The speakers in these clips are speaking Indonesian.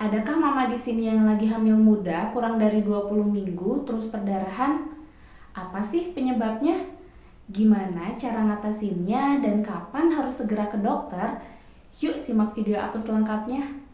Adakah mama di sini yang lagi hamil muda kurang dari 20 minggu terus perdarahan? Apa sih penyebabnya? Gimana cara ngatasinnya dan kapan harus segera ke dokter? Yuk simak video aku selengkapnya.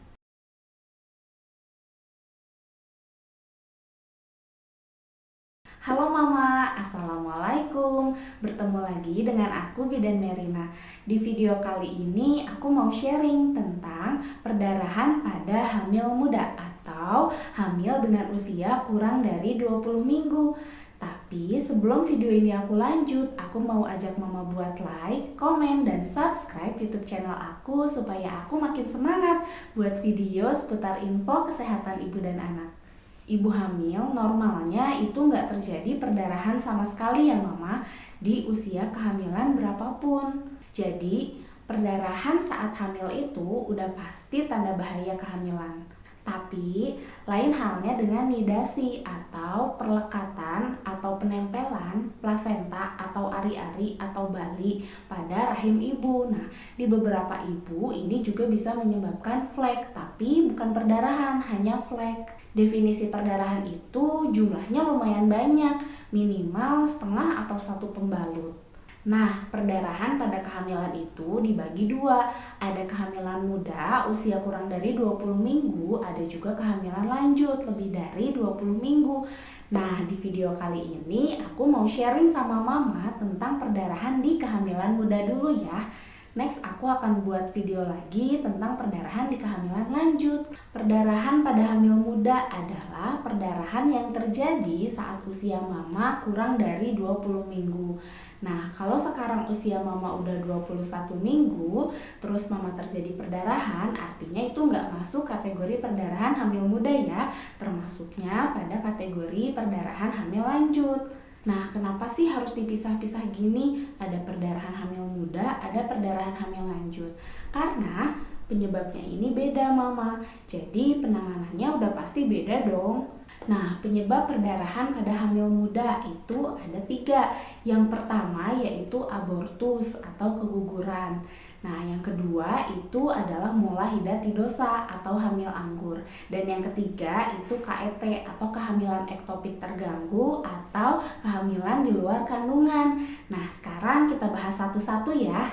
Halo Mama, Assalamualaikum. Bertemu lagi dengan aku Bidan Merina. Di video kali ini aku mau sharing tentang perdarahan pada hamil muda atau hamil dengan usia kurang dari 20 minggu. Tapi sebelum video ini aku lanjut, aku mau ajak Mama buat like, komen, dan subscribe YouTube channel aku supaya aku makin semangat buat video seputar info kesehatan ibu dan anak. Ibu hamil normalnya itu nggak terjadi perdarahan sama sekali ya Mama di usia kehamilan berapapun. Jadi perdarahan saat hamil itu udah pasti tanda bahaya kehamilan. Tapi lain halnya dengan nidasi atau perlekatan atau penempelan plasenta atau ari-ari atau bali pada rahim ibu. Nah, di beberapa ibu ini juga bisa menyebabkan flek, tapi bukan perdarahan, hanya flek. Definisi perdarahan itu jumlahnya lumayan banyak, minimal setengah atau satu pembalut. Nah, perdarahan pada kehamilan itu dibagi dua. Ada kehamilan muda usia kurang dari 20 minggu, ada juga kehamilan lanjut lebih dari 20 minggu. Nah, di video kali ini aku mau sharing sama Mama tentang perdarahan di kehamilan muda dulu ya. Next, aku akan buat video lagi tentang perdarahan di kehamilan lanjut. Perdarahan pada hamil muda adalah perdarahan yang terjadi saat usia mama kurang dari 20 minggu. Nah, kalau sekarang usia mama udah 21 minggu, terus mama terjadi perdarahan, artinya itu nggak masuk kategori perdarahan hamil muda ya, termasuknya pada kategori perdarahan hamil lanjut. Nah, kenapa sih harus dipisah-pisah gini? Ada perdarahan hamil muda, ada perdarahan hamil lanjut. Karena penyebabnya ini beda, Mama. Jadi penanganannya udah pasti beda dong. Nah, penyebab perdarahan pada hamil muda itu ada 3. Yang pertama yaitu abortus atau keguguran. Nah, yang kedua itu adalah mola hidatidosa atau hamil anggur. Dan yang ketiga itu KET atau kehamilan ektopik terganggu atau kehamilan di luar kandungan. Nah, sekarang kita bahas satu-satu ya.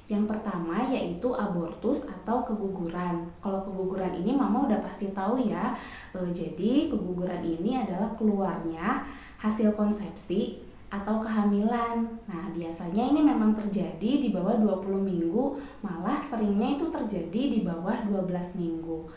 Yang pertama yaitu abortus atau keguguran. Kalau keguguran ini Mama udah pasti tahu ya. Jadi keguguran ini adalah keluarnya hasil konsepsi atau kehamilan. Nah, biasanya ini memang terjadi di bawah 20 minggu, malah seringnya itu terjadi di bawah 12 minggu.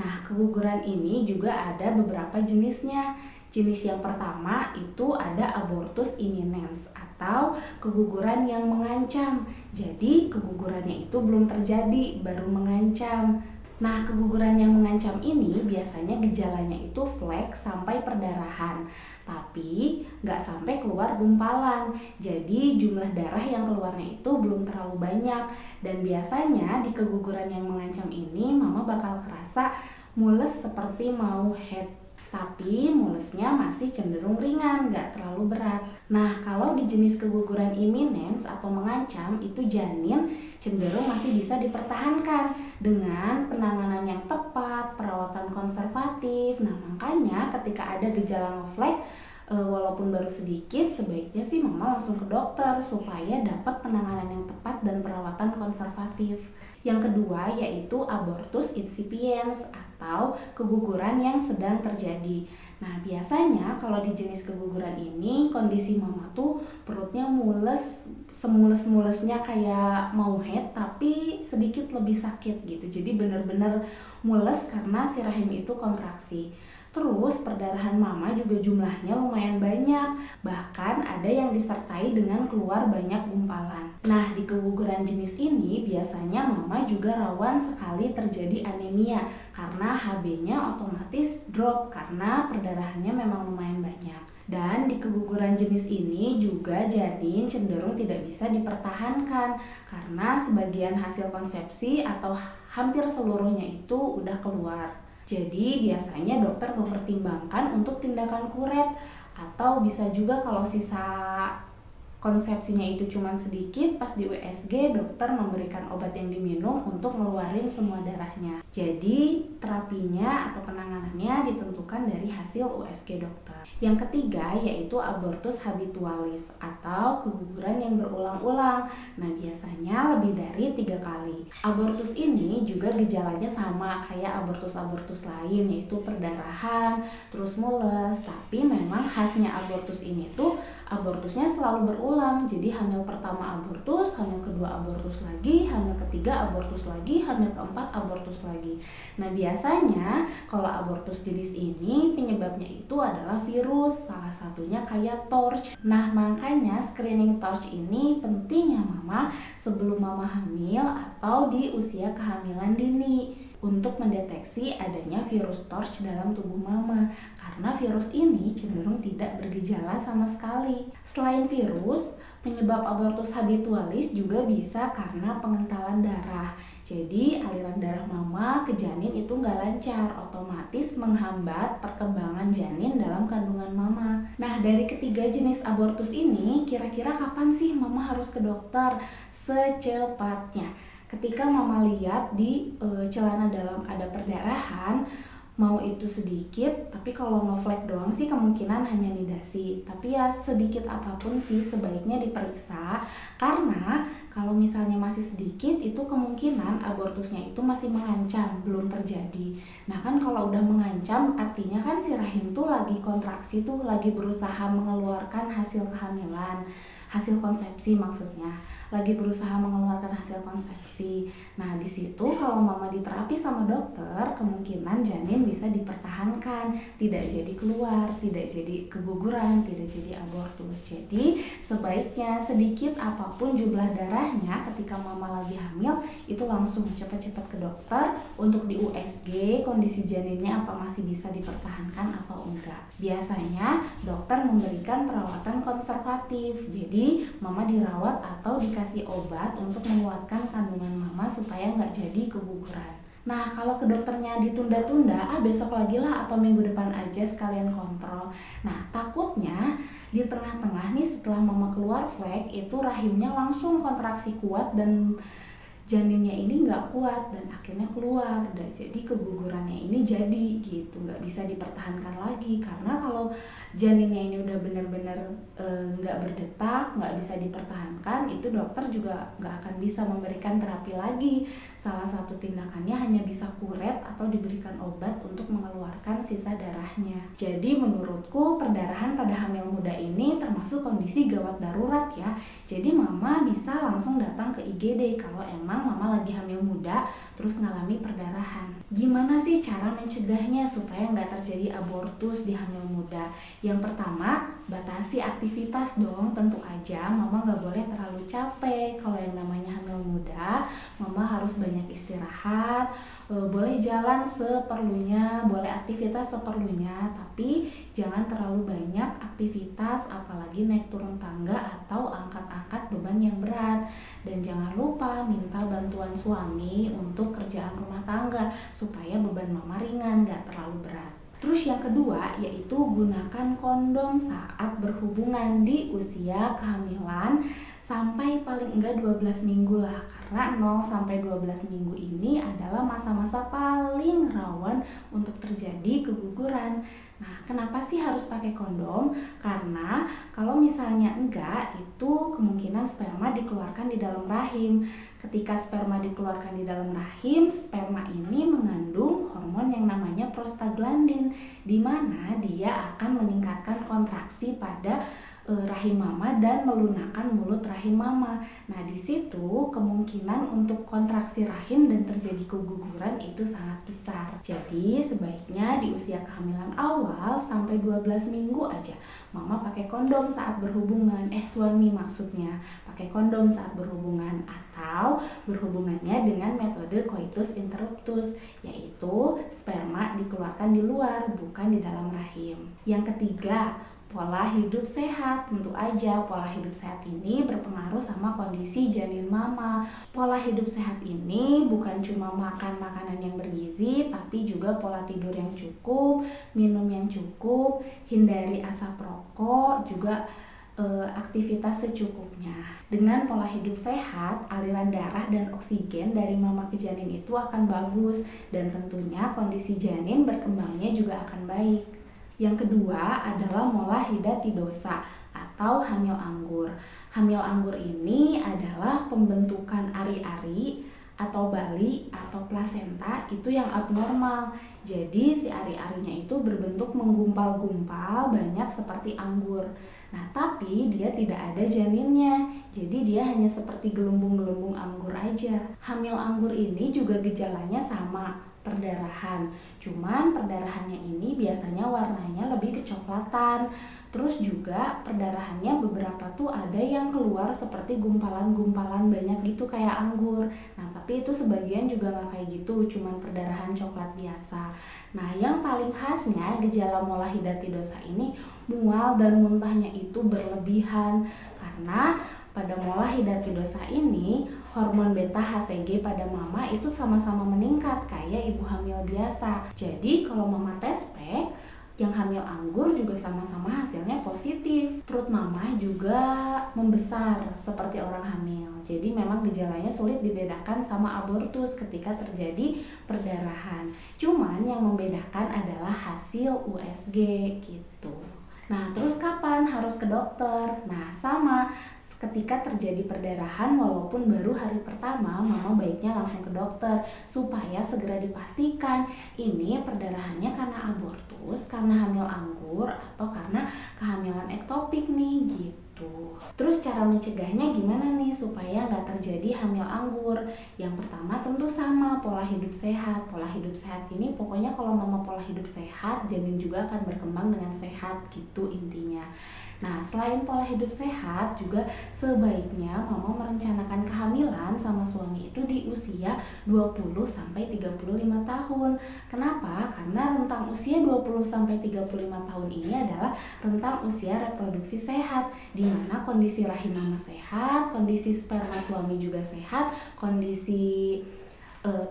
Nah, keguguran ini juga ada beberapa jenisnya. Jenis yang pertama itu ada abortus imminens atau keguguran yang mengancam. Jadi, kegugurannya itu belum terjadi, baru mengancam. Nah, keguguran yang mengancam ini biasanya gejalanya itu flek sampai perdarahan, tapi nggak sampai keluar gumpalan. Jadi jumlah darah yang keluarnya itu belum terlalu banyak. Dan biasanya di keguguran yang mengancam ini Mama bakal kerasa mules seperti mau head. Tapi mulesnya masih cenderung ringan, nggak terlalu berat. Nah, kalau di jenis keguguran imminens atau mengancam, itu janin cenderung masih bisa dipertahankan dengan penanganan yang tepat, perawatan konservatif. Nah, makanya ketika ada gejala ngeflek, walaupun baru sedikit, sebaiknya sih Mama langsung ke dokter supaya dapat penanganan yang tepat dan perawatan konservatif. Yang kedua yaitu abortus incipiens atau keguguran yang sedang terjadi. Nah, biasanya kalau di jenis keguguran ini kondisi Mama tuh perutnya mules, semules-mulesnya kayak mau head tapi sedikit lebih sakit gitu. Jadi benar-benar mules karena si rahim itu kontraksi. Terus perdarahan Mama juga jumlahnya lumayan banyak, bahkan ada yang disertai dengan keluar banyak gumpalan. Nah, di keguguran jenis ini biasanya Mama juga rawan sekali terjadi anemia karena HB-nya otomatis drop karena perdarahannya memang lumayan banyak. Dan di keguguran jenis ini juga janin cenderung tidak bisa dipertahankan karena sebagian hasil konsepsi atau hampir seluruhnya itu udah keluar. Jadi biasanya dokter mempertimbangkan untuk tindakan kuret atau bisa juga kalau sisa konsepsinya itu cuma sedikit, pas di USG dokter memberikan obat yang diminum untuk ngeluarin semua darahnya. Jadi terapinya atau penanganannya ditentukan dari hasil USG dokter. Yang ketiga yaitu abortus habitualis atau keguguran yang berulang-ulang. Nah biasanya lebih dari 3 kali. Abortus ini juga gejalanya sama kayak abortus-abortus lain, yaitu perdarahan, terus mules. Tapi memang khasnya abortus ini tuh abortusnya selalu berulang. Jadi hamil pertama abortus, hamil kedua abortus lagi, hamil ketiga abortus lagi, hamil keempat abortus lagi. Nah biasanya kalau abortus jenis ini penyebabnya itu adalah virus, salah satunya kayak TORCH. Nah makanya screening TORCH ini penting ya mama sebelum mama hamil atau di usia kehamilan dini untuk mendeteksi adanya virus TORCH dalam tubuh mama, karena virus ini cenderung tidak bergejala sama sekali. Selain virus, penyebab abortus habitualis juga bisa karena pengentalan darah. Jadi aliran darah mama ke janin itu nggak lancar, otomatis menghambat perkembangan janin dalam kandungan mama. Nah dari ketiga jenis abortus ini, kira-kira kapan sih mama harus ke dokter? Secepatnya. Ketika mama lihat di celana dalam ada perdarahan, mau itu sedikit, tapi kalau ngeflek doang sih kemungkinan hanya nidasi. Tapi ya sedikit apapun sih sebaiknya diperiksa, karena kalau misalnya masih sedikit itu kemungkinan abortusnya itu masih mengancam, belum terjadi. Nah kan kalau udah mengancam artinya kan si rahim tuh lagi kontraksi tuh, lagi berusaha mengeluarkan hasil kehamilan, hasil konsepsi maksudnya, lagi berusaha mengeluarkan hasil konsepsi. Nah di situ kalau mama diterapi sama dokter, kemungkinan janin bisa dipertahankan, tidak jadi keluar, tidak jadi keguguran, tidak jadi abortus. Jadi sebaiknya sedikit apapun jumlah darahnya ketika mama lagi hamil itu langsung cepat-cepat ke dokter untuk di USG kondisi janinnya apa masih bisa dipertahankan atau enggak. Biasanya dokter memberikan perawatan konservatif, jadi mama dirawat atau dikasih obat untuk menguatkan kandungan mama supaya nggak jadi keguguran. Nah kalau ke dokternya ditunda-tunda, besok lagi lah atau minggu depan aja sekalian kontrol. Nah takutnya di tengah-tengah nih setelah mama keluar flek itu rahimnya langsung kontraksi kuat dan janinnya ini nggak kuat dan akhirnya keluar, dan jadi kegugurannya ini jadi gitu, nggak bisa dipertahankan lagi. Karena kalau janinnya ini udah benar-benar nggak berdetak, nggak bisa dipertahankan, itu dokter juga nggak akan bisa memberikan terapi lagi. Salah satu tindakannya hanya bisa kuret atau diberikan obat untuk mengeluarkan sisa darahnya. Jadi menurutku perdarahan pada hamil muda ini termasuk kondisi gawat darurat ya. Jadi mama bisa langsung datang ke IGD kalau emang mama lagi hamil muda terus ngalami perdarahan. Gimana sih cara mencegahnya supaya nggak terjadi abortus di hamil muda? Yang pertama, batasi aktivitas dong. Tentu aja mama nggak boleh terlalu capek. Kalau yang namanya hamil muda, mama harus banyak istirahat, boleh jalan seperlunya, boleh aktivitas seperlunya, tapi jangan terlalu banyak aktivitas apalagi naik turun tangga atau angkat-angkat beban yang berat. Dan jangan lupa minta bantuan suami untuk kerjaan rumah tangga supaya beban mama ringan, gak terlalu berat. Terus yang kedua yaitu gunakan kondom saat berhubungan di usia kehamilan sampai paling enggak 12 minggu lah, karena 0 sampai 12 minggu ini adalah masa-masa paling rawan untuk terjadi keguguran. Nah, kenapa sih harus pakai kondom? Karena kalau misalnya enggak, itu kemungkinan sperma dikeluarkan di dalam rahim. Ketika sperma dikeluarkan di dalam rahim, sperma ini mengandung hormon yang namanya prostaglandin, di mana dia akan meningkatkan kontraksi pada rahim mama dan melunakkan mulut rahim mama. Nah, di situ kemungkinan untuk kontraksi rahim dan terjadi keguguran itu sangat besar. Jadi, sebaiknya di usia kehamilan awal sampai 12 minggu aja mama pakai kondom saat berhubungan. Suami maksudnya pakai kondom saat berhubungan atau berhubungannya dengan metode coitus interruptus, yaitu sperma dikeluarkan di luar, bukan di dalam rahim. Yang ketiga, pola hidup sehat. Tentu aja pola hidup sehat ini berpengaruh sama kondisi janin mama. Pola hidup sehat ini bukan cuma makan makanan yang bergizi, tapi juga pola tidur yang cukup, minum yang cukup, hindari asap rokok, juga aktivitas secukupnya. Dengan pola hidup sehat, aliran darah dan oksigen dari mama ke janin itu akan bagus dan tentunya kondisi janin berkembangnya juga akan baik. Yang kedua adalah mola hidatidosa atau hamil anggur. Hamil anggur ini adalah pembentukan ari-ari atau bali atau plasenta itu yang abnormal. Jadi si ari-arinya itu berbentuk menggumpal-gumpal banyak seperti anggur. Nah, tapi dia tidak ada janinnya. Jadi dia hanya seperti gelembung-gelembung anggur aja. Hamil anggur ini juga gejalanya sama, perdarahan. Cuman perdarahannya ini biasanya warnanya lebih kecoklatan. Terus juga perdarahannya beberapa tuh ada yang keluar seperti gumpalan-gumpalan banyak gitu kayak anggur. Nah, tapi itu sebagian juga nggak kayak gitu, cuman perdarahan coklat biasa. Nah, yang paling khasnya gejala mola hidatidosa ini mual dan muntahnya itu berlebihan karena pada mola hidatidosa ini hormon beta HCG pada mama itu sama-sama meningkat kayak ibu hamil biasa. Jadi kalau mama tes pack yang hamil anggur juga sama-sama hasilnya positif. Perut mama juga membesar seperti orang hamil. Jadi memang gejalanya sulit dibedakan sama abortus ketika terjadi perdarahan. Cuman yang membedakan adalah hasil USG gitu. Nah, terus kapan harus ke dokter? Nah, sama. Ketika terjadi perdarahan walaupun baru hari pertama, mama baiknya langsung ke dokter supaya segera dipastikan ini perdarahannya karena abortus, karena hamil anggur, atau karena kehamilan ektopik nih gitu. Terus cara mencegahnya gimana nih supaya nggak terjadi hamil anggur? Yang pertama tentu sama, pola hidup sehat. Pola hidup sehat ini pokoknya kalau mama pola hidup sehat, janin juga akan berkembang dengan sehat gitu intinya. Nah, selain pola hidup sehat, juga sebaiknya mama merencanakan kehamilan sama suami itu di usia 20-35 tahun. Kenapa? Karena rentang usia 20-35 tahun ini adalah rentang usia reproduksi sehat, di mana kondisi rahim mama sehat, kondisi sperma suami juga sehat, kondisi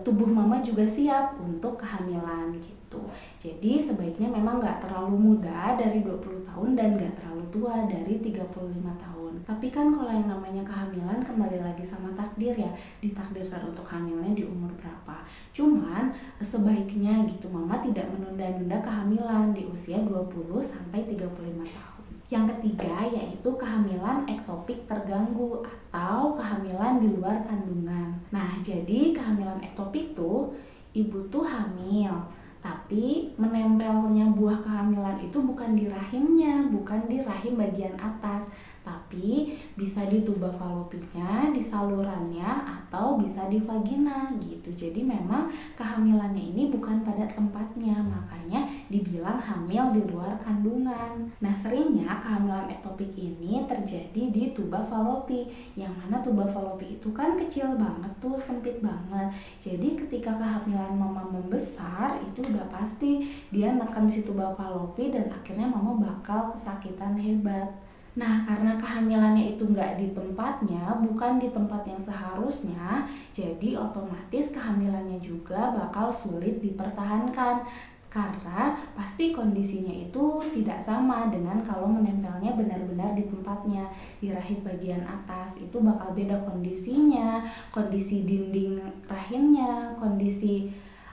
tubuh mama juga siap untuk kehamilan gitu. Jadi sebaiknya memang nggak terlalu muda dari 20 tahun dan nggak terlalu tua dari 35 tahun. Tapi kan kalau yang namanya kehamilan kembali lagi sama takdir ya, ditakdirkan untuk hamilnya di umur berapa. Cuman sebaiknya gitu mama tidak menunda-nunda kehamilan di usia 20-35 tahun. Yang ketiga yaitu kehamilan ektopik terganggu atau kehamilan di luar kandungan. Nah, jadi kehamilan ektopik tuh ibu tuh hamil, tapi menempelnya buah kehamilan itu bukan di rahimnya, bukan di rahim bagian atas, tapi bisa di tuba falopinya, di salurannya, atau bisa di vagina gitu. Jadi memang kehamilannya ini bukan pada tempatnya, makanya dibilang hamil di luar kandungan. Nah, seringnya kehamilan ektopik ini terjadi di tuba falopi, yang mana tuba falopi itu kan kecil banget tuh, sempit banget. Jadi ketika kehamilan mama membesar, itu udah pasti dia neken si tuba falopi dan akhirnya mama bakal kesakitan hebat. Nah, karena kehamilannya itu nggak di tempatnya, bukan di tempat yang seharusnya, jadi otomatis kehamilannya juga bakal sulit dipertahankan. Karena pasti kondisinya itu tidak sama dengan kalau menempelnya benar-benar di tempatnya. Di rahim bagian atas itu bakal beda kondisinya, kondisi dinding rahimnya, kondisi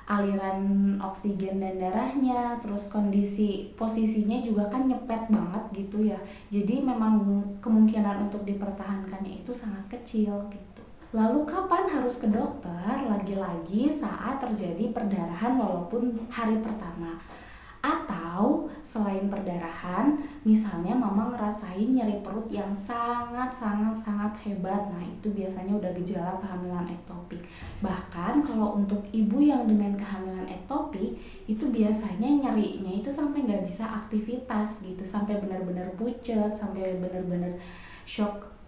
aliran oksigen dan darahnya, terus kondisi posisinya juga kan nyepet banget gitu ya. Jadi memang kemungkinan untuk dipertahankannya itu sangat kecil gitu. Lalu kapan harus ke dokter? Lagi-lagi saat terjadi perdarahan walaupun hari pertama. Atau selain perdarahan, misalnya mama ngerasain nyeri perut yang sangat hebat. Nah, itu biasanya udah gejala kehamilan ektopik. Bahkan kalau untuk ibu yang dengan kehamilan ektopik, itu biasanya nyerinya itu sampai nggak bisa aktivitas gitu, sampai benar-benar pucet, sampai benar-benar shock,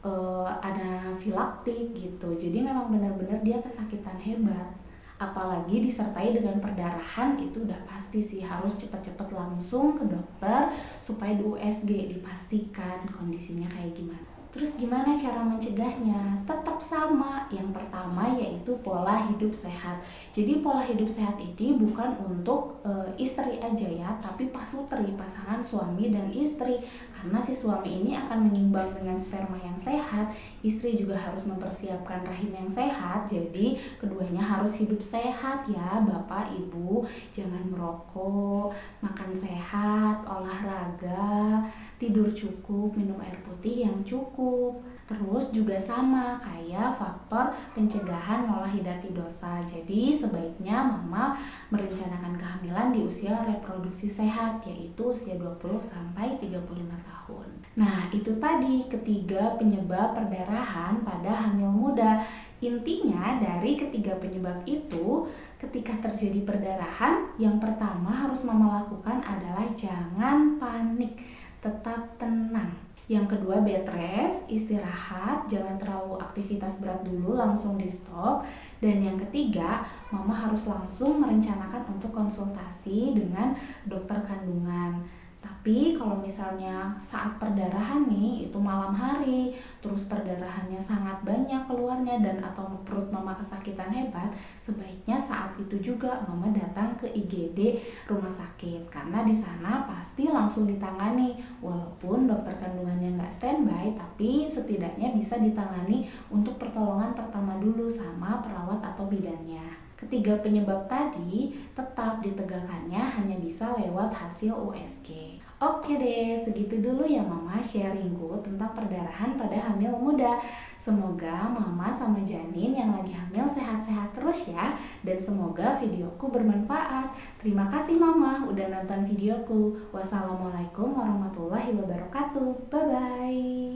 anafilaktik gitu. Jadi memang benar-benar dia kesakitan hebat. Apalagi disertai dengan perdarahan, itu udah pasti sih harus cepet-cepet langsung ke dokter supaya di USG dipastikan kondisinya kayak gimana. Terus gimana cara mencegahnya? Tetap sama. Yang pertama yaitu pola hidup sehat. Jadi pola hidup sehat ini bukan untuk istri aja ya, tapi pasutri, pasangan suami dan istri. Karena si suami ini akan menyumbang dengan sperma yang sehat, istri juga harus mempersiapkan rahim yang sehat. Jadi keduanya harus hidup sehat ya, Bapak Ibu. Jangan merokok, makan sehat, olahraga, tidur cukup, minum air putih yang cukup. Terus juga sama kayak faktor pencegahan melahidati dosa. Jadi sebaiknya mama merencanakan kehamilan di usia reproduksi sehat, yaitu usia 20 sampai 35 tahun. Nah, itu tadi ketiga penyebab perdarahan pada hamil muda. Intinya dari ketiga penyebab itu, ketika terjadi perdarahan, yang pertama harus mama lakukan adalah jangan panik, tetap tenang. Yang kedua bed rest, istirahat, jangan terlalu aktivitas berat dulu, langsung di stop. Dan yang ketiga, mama harus langsung merencanakan untuk konsultasi dengan dokter kandungan. Tapi kalau misalnya saat perdarahan nih, itu malam hari, terus perdarahannya sangat banyak keluarnya dan atau perut mama kesakitan hebat, sebaiknya saat itu juga mama datang ke IGD rumah sakit, karena di sana pasti langsung ditangani. Walaupun dokter kandungannya nggak standby, tapi setidaknya bisa ditangani untuk pertolongan pertama dulu sama perawat atau bidannya. Ketiga penyebab tadi tetap ditegakkannya hanya bisa lewat hasil USG. Oke deh, segitu dulu ya mama sharingku tentang perdarahan pada hamil muda. Semoga mama sama janin yang lagi hamil sehat-sehat terus ya. Dan semoga videoku bermanfaat. Terima kasih mama udah nonton videoku. Wassalamualaikum warahmatullahi wabarakatuh. Bye-bye.